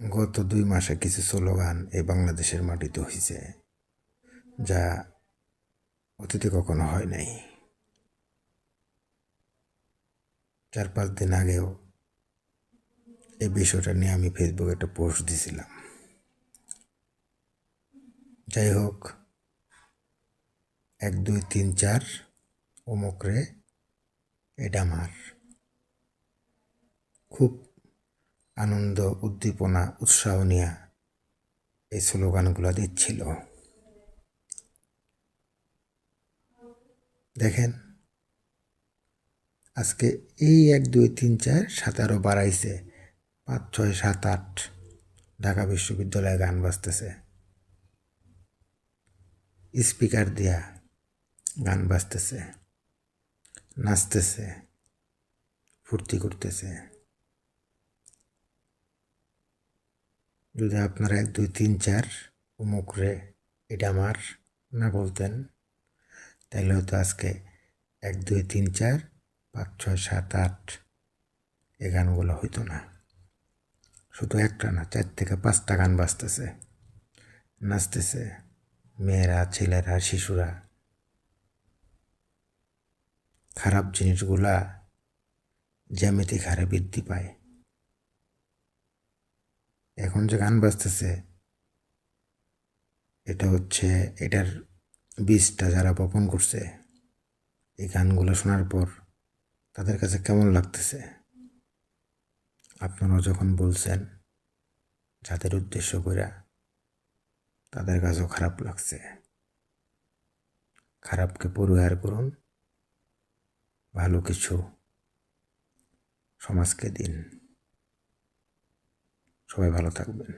গত 2 মাসে কিছু স্লোগান এই বাংলাদেশের মাটিতে হয়েছে, যা অতীতে কখনো হয় নাই। 4-5 দিন আগেও এই বিষয়টা নিয়ে আমি ফেসবুকে একটা পোস্ট দিছিলাম। যাই হোক, 1 2 3 4 অমুক রে এটা মার, খুব আনন্দ, উদ্দীপনা, উৎসাহ নিয়ে এই স্লোগানগুলো দিচ্ছিল। দেখেন, আজকে এই 1 2 3 4 17 বাড়াইছে, 5 6 7 8 ঢাকা বিশ্ববিদ্যালয়ে গান বাজতেছে, স্পিকার দিয়া গান বাজতেছে, নাচতেছে, ফুর্তি করতেছে। যদি আপনারা 1 2 3 4 অমুক রে এটা আমার না বলতেন, তাহলে হয়তো আজকে 1 2 3 4 5 6 7 8 এই গানগুলো হইতো না। শুধু একটা না, 4 থেকে 5টা গান বাজতেছে, নাচতেছে মেয়েরা, ছেলেরা, শিশুরা। খারাপ জিনিসগুলা জ্যামিতিক হারে বৃদ্ধি পায়। এখন যে গান বাজতেছে, এটা হচ্ছে এটার বীজটা যারা বপন করছে, এই গানগুলো শোনার পর তাদের কাছে কেমন লাগতেছে আপনারা যখন বলছেন, যাদের উদ্দেশ্য করে, তাদের কাছেও খারাপ লাগছে। খারাপকে পরিহার করুন, ভালো কিছু সমাজকে দিন। সবাই ভালো থাকবেন।